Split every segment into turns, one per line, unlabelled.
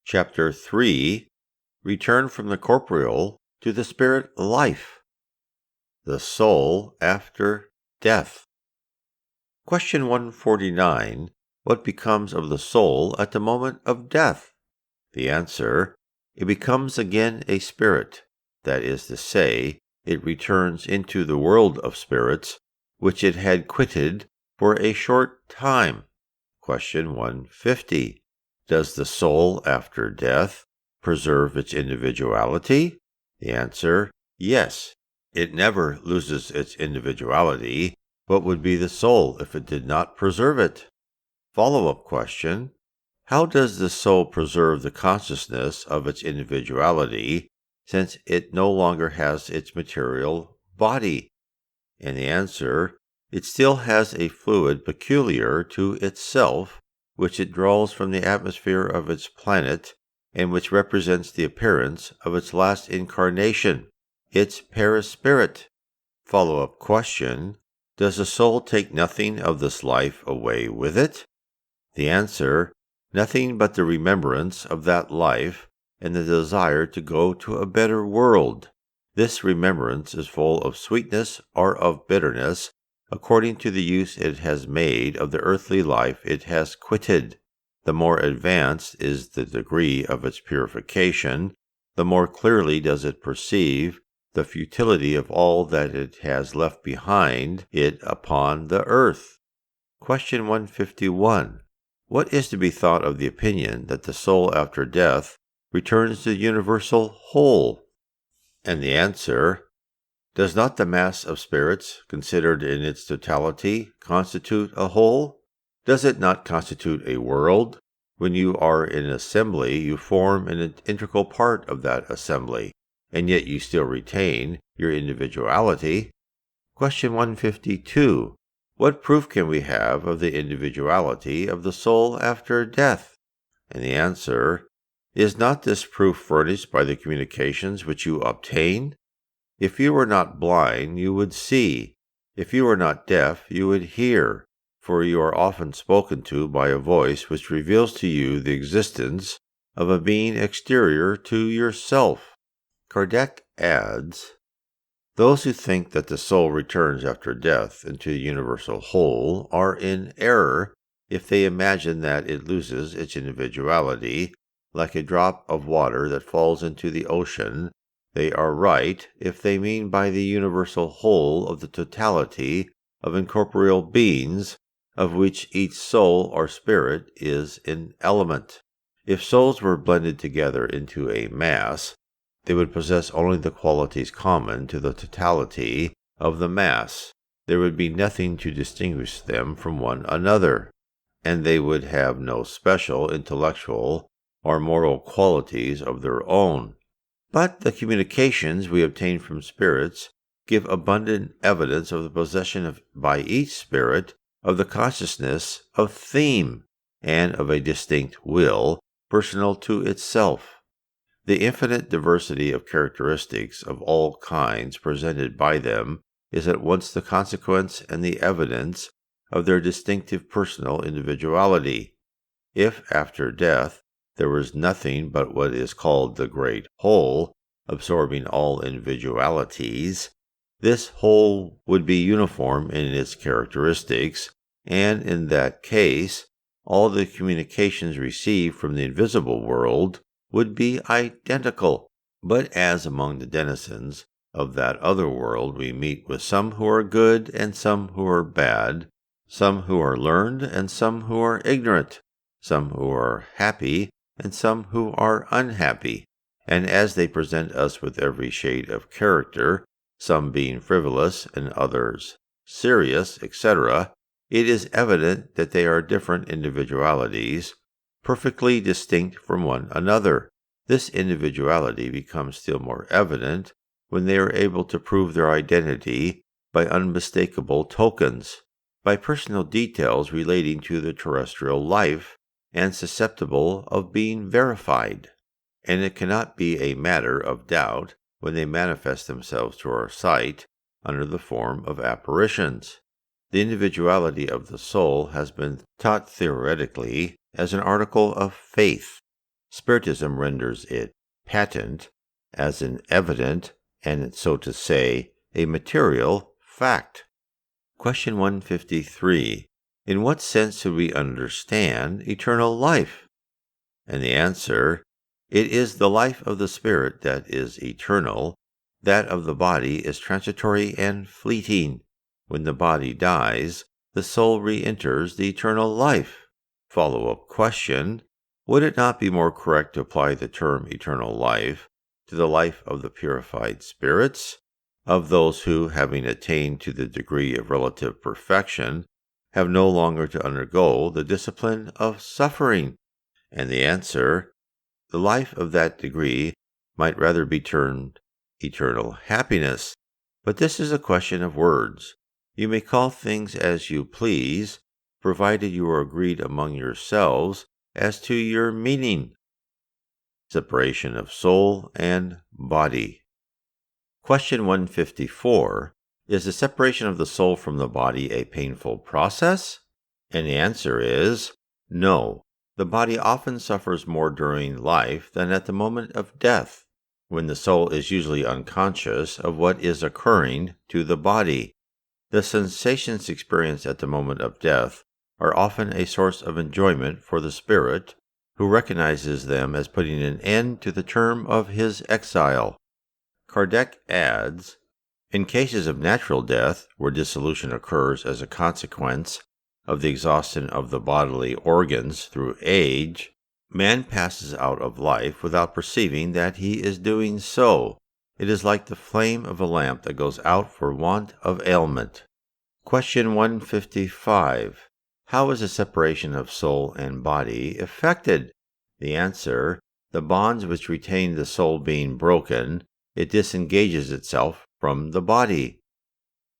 Chapter 3. Return from the corporeal to the spirit life. The soul after death. Question 149. What becomes of the soul at the moment of death? The answer: it becomes again a spirit. That is to say, it returns into the world of spirits, which it had quitted for a short time. Question 150. Does the soul after death preserve its individuality? The answer: yes. It never loses its individuality. What would be the soul if it did not preserve it? Follow-up question: how does the soul preserve the consciousness of its individuality, since it no longer has its material body? And the answer: it still has a fluid peculiar to itself, which it draws from the atmosphere of its planet, and which represents the appearance of its last incarnation, its perispirit. Follow-up question: does the soul take nothing of this life away with it? The answer: nothing but the remembrance of that life and the desire to go to a better world. This remembrance is full of sweetness or of bitterness, according to the use it has made of the earthly life it has quitted. The more advanced is the degree of its purification, the more clearly does it perceive the futility of all that it has left behind it upon the earth. Question 151. What is to be thought of the opinion that the soul after death returns to the universal whole? And the answer: does not the mass of spirits, considered in its totality, constitute a whole? Does it not constitute a world? When you are in an assembly, you form an integral part of that assembly, and yet you still retain your individuality. Question 152. What proof can we have of the individuality of the soul after death? And the answer: is not this proof furnished by the communications which you obtain? If you were not blind, you would see. If you were not deaf, you would hear, for you are often spoken to by a voice which reveals to you the existence of a being exterior to yourself. Kardec adds, those who think that the soul returns after death into the universal whole are in error if they imagine that it loses its individuality, like a drop of water that falls into the ocean. They are right if they mean by the universal whole of the totality of incorporeal beings, of which each soul or spirit is an element. If souls were blended together into a mass, they would possess only the qualities common to the totality of the mass. There would be nothing to distinguish them from one another, and they would have no special intellectual or moral qualities of their own. But the communications we obtain from spirits give abundant evidence of the possession by each spirit of the consciousness of theme, and of a distinct will personal to itself. The infinite diversity of characteristics of all kinds presented by them is at once the consequence and the evidence of their distinctive personal individuality. If after death there was nothing but what is called the great whole, absorbing all individualities, this whole would be uniform in its characteristics, and in that case all the communications received from the invisible world would be identical. But as among the denizens of that other world we meet with some who are good and some who are bad, some who are learned and some who are ignorant, some who are happy and some who are unhappy, and as they present us with every shade of character, some being frivolous and others serious, etc., it is evident that they are different individualities, perfectly distinct from one another. This individuality becomes still more evident when they are able to prove their identity by unmistakable tokens, by personal details relating to the terrestrial life, and susceptible of being verified. And it cannot be a matter of doubt when they manifest themselves to our sight under the form of apparitions. The individuality of the soul has been taught theoretically as an article of faith. Spiritism renders it patent as an evident and, so to say, a material fact. Question 153. In what sense should we understand eternal life? And the answer, it is the life of the spirit that is eternal. That of the body is transitory and fleeting. When the body dies, the soul re-enters the eternal life. Follow-up question. Would it not be more correct to apply the term eternal life to the life of the purified spirits, of those who, having attained to the degree of relative perfection, have no longer to undergo the discipline of suffering? And the answer, the life of that degree might rather be termed eternal happiness. But this is a question of words. You may call things as you please, provided you are agreed among yourselves as to your meaning. Separation of soul and body. Question 154. Is the separation of the soul from the body a painful process? And the answer is no. The body often suffers more during life than at the moment of death, when the soul is usually unconscious of what is occurring to the body. The sensations experienced at the moment of death are often a source of enjoyment for the spirit, who recognizes them as putting an end to the term of his exile. Kardec adds, in cases of natural death, where dissolution occurs as a consequence of the exhaustion of the bodily organs through age, man passes out of life without perceiving that he is doing so. It is like the flame of a lamp that goes out for want of ailment. Question 155. How is the separation of soul and body effected? The answer, the bonds which retain the soul being broken, it disengages itself from the body.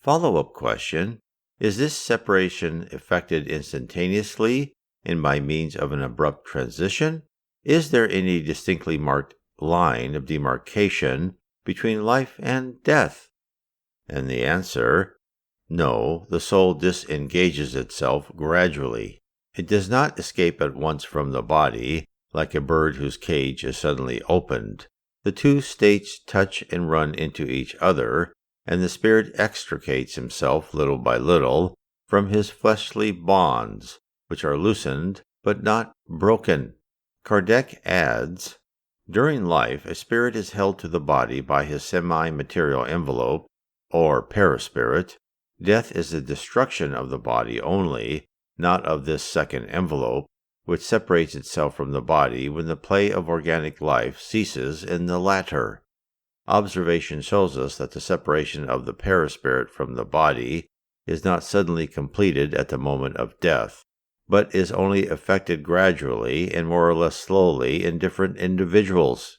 Follow-up question. Is this separation effected instantaneously and by means of an abrupt transition? Is there any distinctly marked line of demarcation between life and death? And the answer, no, the soul disengages itself gradually. It does not escape at once from the body, like a bird whose cage is suddenly opened. The two states touch and run into each other, and the spirit extricates himself little by little from his fleshly bonds, which are loosened but not broken. Kardec adds, during life a spirit is held to the body by his semi-material envelope, or perispirit. Death is the destruction of the body only, not of this second envelope, which separates itself from the body when the play of organic life ceases in the latter. Observation shows us that the separation of the perispirit from the body is not suddenly completed at the moment of death, but is only effected gradually and more or less slowly in different individuals.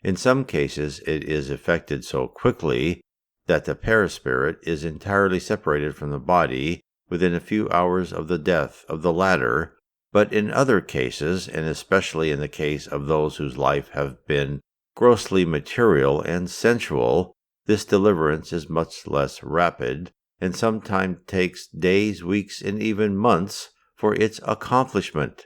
In some cases it is effected so quickly that the perispirit is entirely separated from the body within a few hours of the death of the latter, but in other cases, and especially in the case of those whose life have been grossly material and sensual, this deliverance is much less rapid, and sometimes takes days, weeks, and even months for its accomplishment.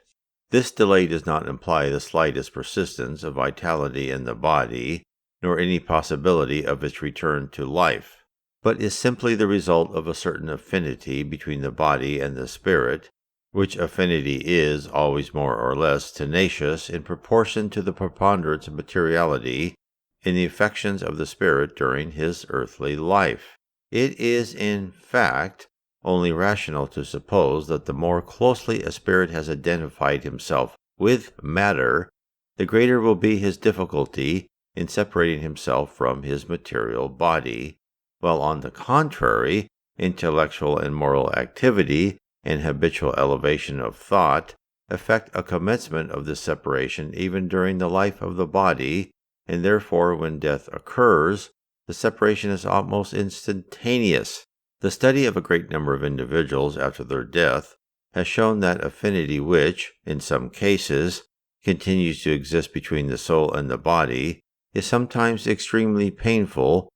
This delay does not imply the slightest persistence of vitality in the body, nor any possibility of its return to life, but is simply the result of a certain affinity between the body and the spirit, which affinity is always more or less tenacious in proportion to the preponderance of materiality in the affections of the spirit during his earthly life. It is, in fact, only rational to suppose that the more closely a spirit has identified himself with matter, the greater will be his difficulty in separating himself from his material body, while on the contrary, intellectual and moral activity and habitual elevation of thought effect a commencement of this separation even during the life of the body, and therefore when death occurs, the separation is almost instantaneous. The study of a great number of individuals after their death has shown that affinity which, in some cases, continues to exist between the soul and the body is sometimes extremely painful,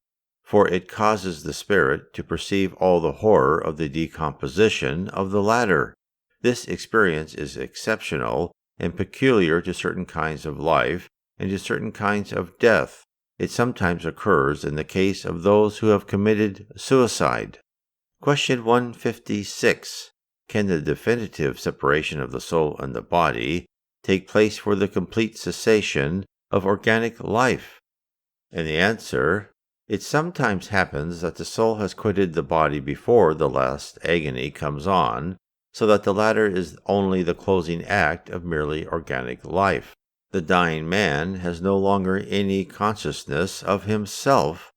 for it causes the spirit to perceive all the horror of the decomposition of the latter. This experience is exceptional and peculiar to certain kinds of life and to certain kinds of death. It sometimes occurs in the case of those who have committed suicide. Question 156. Can the definitive separation of the soul and the body take place for the complete cessation of organic life? And the answer: it sometimes happens that the soul has quitted the body before the last agony comes on, so that the latter is only the closing act of merely organic life. The dying man has no longer any consciousness of himself,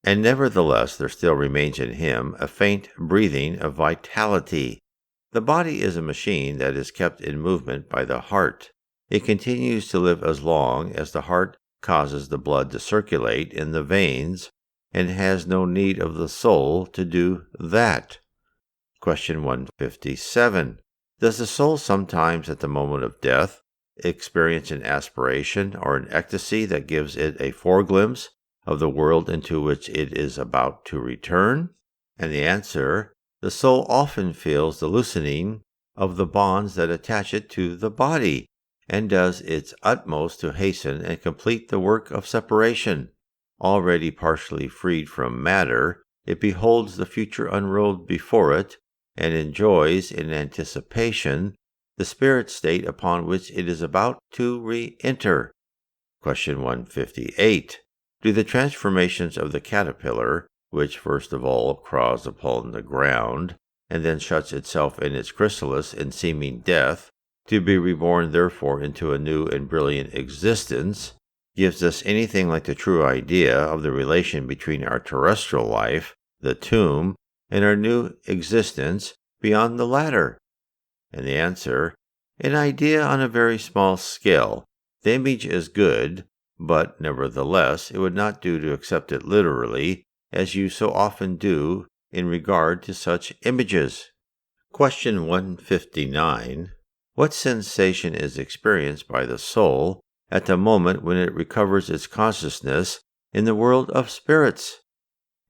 and nevertheless there still remains in him a faint breathing of vitality. The body is a machine that is kept in movement by the heart. It continues to live as long as the heart causes the blood to circulate in the veins, and has no need of the soul to do that. Question 157. Does the soul sometimes at the moment of death experience an aspiration or an ecstasy that gives it a foreglimpse of the world into which it is about to return? And the answer: the soul often feels the loosening of the bonds that attach it to the body, and does its utmost to hasten and complete the work of separation. Already partially freed from matter, it beholds the future unrolled before it, and enjoys in anticipation the spirit state upon which it is about to re-enter. Question 158. Do the transformations of the caterpillar, which first of all crawls upon the ground, and then shuts itself in its chrysalis in seeming death, to be reborn therefore into a new and brilliant existence, gives us anything like the true idea of the relation between our terrestrial life, the tomb, and our new existence beyond the latter? And the answer: an idea on a very small scale. The image is good, but nevertheless it would not do to accept it literally, as you so often do in regard to such images. Question 159. What sensation is experienced by the soul at the moment when it recovers its consciousness in the world of spirits?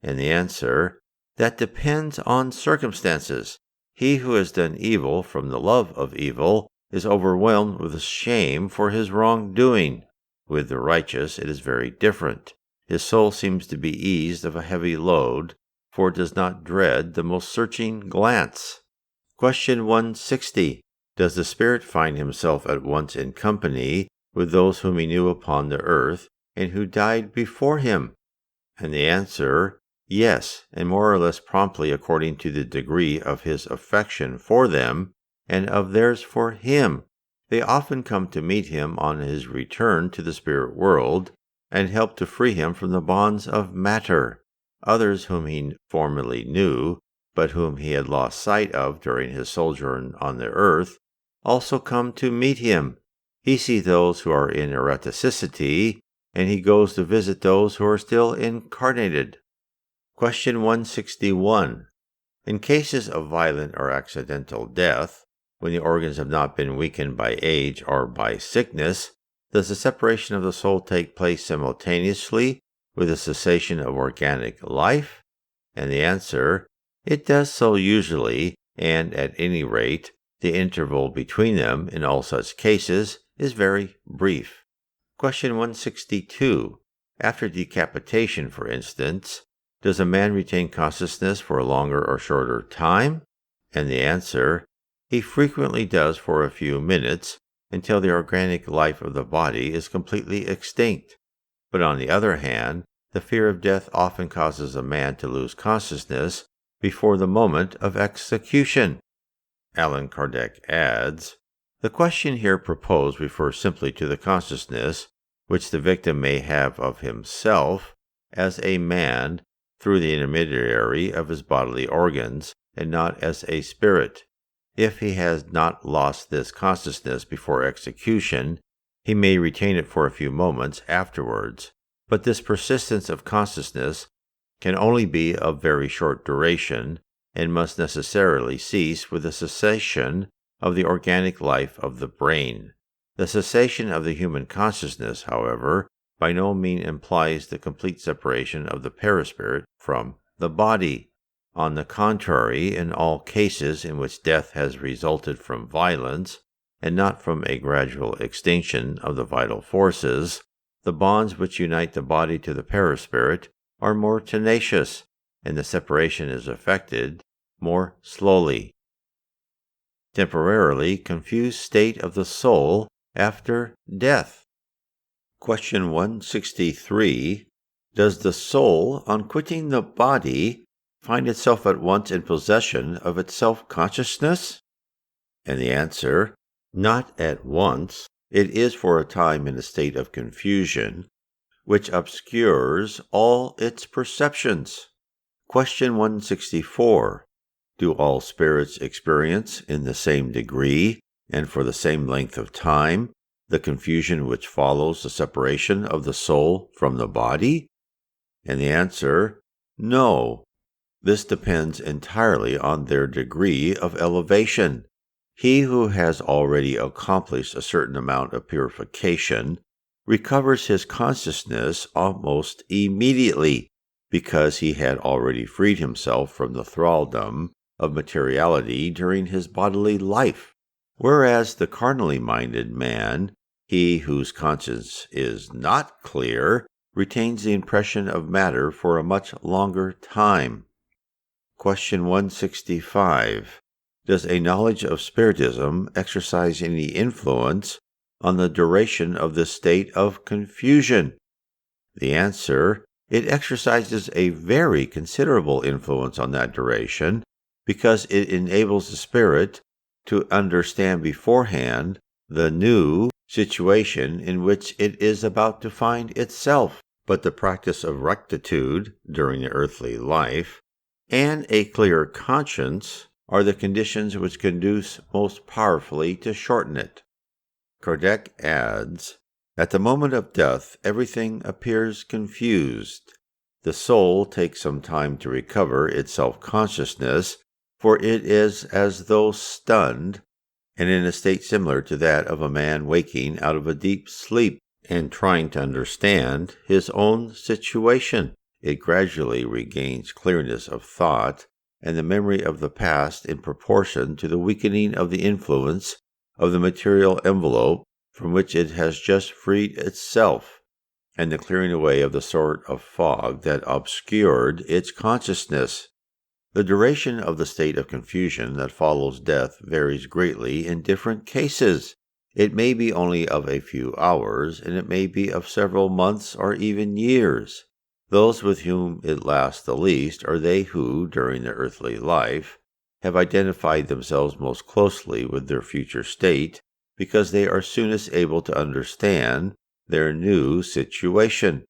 And the answer: that depends on circumstances. He who has done evil from the love of evil is overwhelmed with shame for his wrongdoing. With the righteous it is very different. His soul seems to be eased of a heavy load, for it does not dread the most searching glance. Question 160. Does the spirit find himself at once in company with those whom he knew upon the earth and who died before him? And the answer: yes, and more or less promptly according to the degree of his affection for them and of theirs for him. They often come to meet him on his return to the spirit world and help to free him from the bonds of matter. Others whom he formerly knew, but whom he had lost sight of during his sojourn on the earth, also come to meet him. He sees those who are in eroticity, and he goes to visit those who are still incarnated. Question 161. In cases of violent or accidental death, when the organs have not been weakened by age or by sickness, does the separation of the soul take place simultaneously with the cessation of organic life? And the answer: it does so usually, and at any rate, the interval between them in all such cases is very brief. Question 162. After decapitation, for instance, does a man retain consciousness for a longer or shorter time? And the answer: he frequently does for a few minutes, until the organic life of the body is completely extinct. But on the other hand, the fear of death often causes a man to lose consciousness before the moment of execution. Allan Kardec adds, the question here proposed refers simply to the consciousness which the victim may have of himself as a man through the intermediary of his bodily organs, and not as a spirit. If he has not lost this consciousness before execution, he may retain it for a few moments afterwards, but this persistence of consciousness can only be of very short duration, and must necessarily cease with the cessation of the organic life of the brain. The cessation of the human consciousness, however, by no means implies the complete separation of the perispirit from the body. On the contrary, in all cases in which death has resulted from violence, and not from a gradual extinction of the vital forces, the bonds which unite the body to the perispirit are more tenacious, and the separation is effected more slowly. Temporarily confused state of the soul after death. Question 163. Does the soul, on quitting the body, find itself at once in possession of its self-consciousness? And the answer, not at once. It is for a time in a state of confusion, which obscures all its perceptions. Question 164. Do all spirits experience in the same degree and for the same length of time the confusion which follows the separation of the soul from the body? And the answer, no. This depends entirely on their degree of elevation. He who has already accomplished a certain amount of purification recovers his consciousness almost immediately, because he had already freed himself from the thraldom of materiality during his bodily life, whereas the carnally minded man, he whose conscience is not clear, retains the impression of matter for a much longer time. Question 165. Does a knowledge of Spiritism exercise any influence on the duration of this state of confusion? The answer, it exercises a very considerable influence on that duration, because it enables the spirit to understand beforehand the new situation in which it is about to find itself. But the practice of rectitude during the earthly life and a clear conscience are the conditions which conduce most powerfully to shorten it. Kardec adds, at the moment of death everything appears confused. The soul takes some time to recover its self-consciousness, for it is as though stunned, and in a state similar to that of a man waking out of a deep sleep and trying to understand his own situation. It gradually regains clearness of thought and the memory of the past in proportion to the weakening of the influence of the material envelope from which it has just freed itself, and the clearing away of the sort of fog that obscured its consciousness. The duration of the state of confusion that follows death varies greatly in different cases. It may be only of a few hours, and it may be of several months or even years. Those with whom it lasts the least are they who, during their earthly life, have identified themselves most closely with their future state, because they are soonest able to understand their new situation.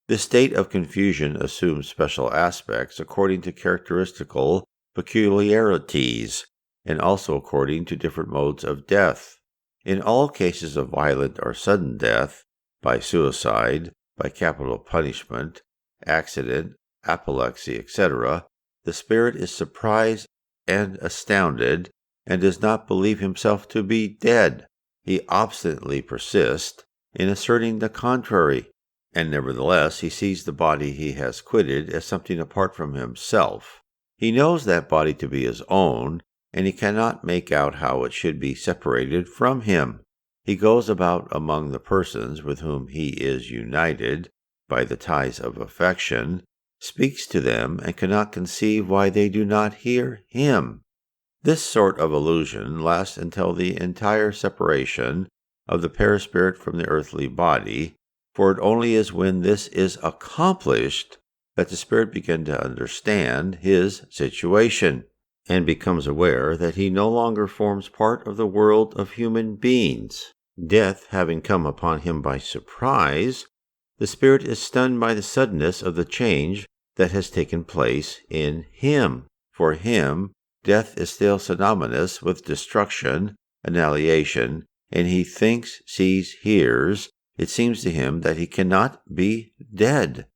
This state of confusion assumes special aspects according to characteristical peculiarities, and also according to different modes of death. In all cases of violent or sudden death, by suicide, by capital punishment, accident, apoplexy, etc., the spirit is surprised and astounded, and does not believe himself to be dead. He obstinately persists in asserting the contrary, and nevertheless he sees the body he has quitted as something apart from himself. He knows that body to be his own, and he cannot make out how it should be separated from him. He goes about among the persons with whom he is united by the ties of affection, speaks to them, and cannot conceive why they do not hear him. This sort of illusion lasts until the entire separation of the perispirit from the earthly body, for it only is when this is accomplished that the spirit begins to understand his situation, and becomes aware that he no longer forms part of the world of human beings. Death having come upon him by surprise, the spirit is stunned by the suddenness of the change that has taken place in him. For him, death is still synonymous with destruction, annihilation, and he thinks, sees, hears. It seems to him that he cannot be dead.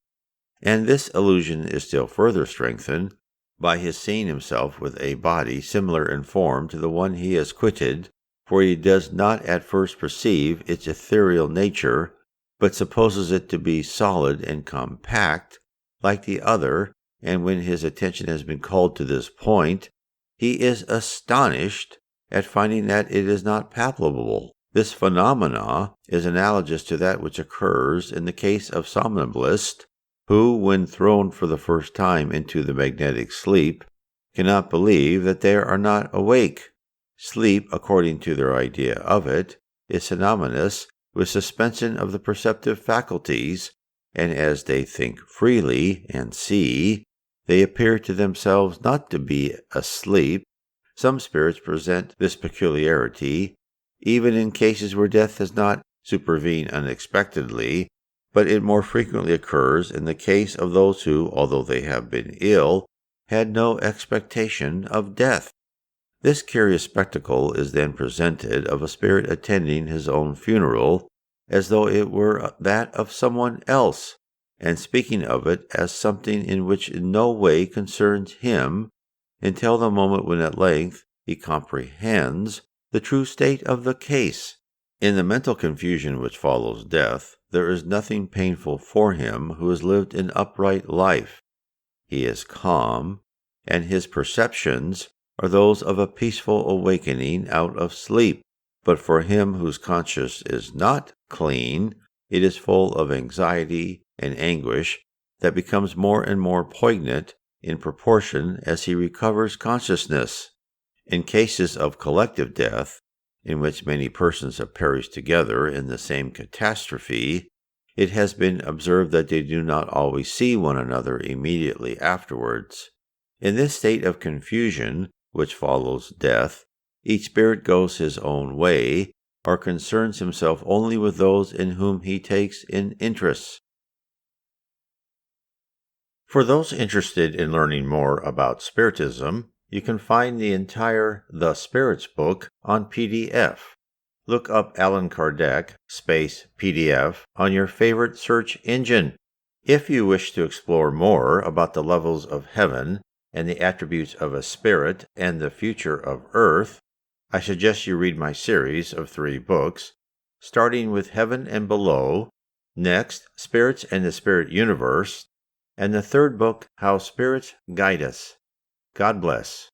And this illusion is still further strengthened by his seeing himself with a body similar in form to the one he has quitted, for he does not at first perceive its ethereal nature, but supposes it to be solid and compact, like the other, and when his attention has been called to this point, he is astonished at finding that it is not palpable. This phenomena is analogous to that which occurs in the case of somnambulists, who, when thrown for the first time into the magnetic sleep, cannot believe that they are not awake. Sleep, according to their idea of it, is synonymous with suspension of the perceptive faculties, and as they think freely and see, they appear to themselves not to be asleep. Some spirits present this peculiarity, even in cases where death has not supervened unexpectedly, but it more frequently occurs in the case of those who, although they have been ill, had no expectation of death. This curious spectacle is then presented of a spirit attending his own funeral, as though it were that of someone else, and speaking of it as something in which in no way concerns him, until the moment when at length he comprehends the true state of the case. In the mental confusion which follows death, there is nothing painful for him who has lived an upright life. He is calm, and his perceptions are those of a peaceful awakening out of sleep. But for him whose conscience is not clean, it is full of anxiety and anguish that becomes more and more poignant in proportion as he recovers consciousness. In cases of collective death, in which many persons have perished together in the same catastrophe, it has been observed that they do not always see one another immediately afterwards. In this state of confusion which follows death, each spirit goes his own way, or concerns himself only with those in whom he takes an interest. For those interested in learning more about Spiritism, you can find the entire The Spirits book on PDF. Look up Allan Kardec /PDF on your favorite search engine. If you wish to explore more about the levels of heaven and the attributes of a spirit and the future of earth, I suggest you read my series of 3 books, starting with Heaven and Below, next Spirits and the Spirit Universe, and the 3rd book, How Spirits Guide Us. God bless.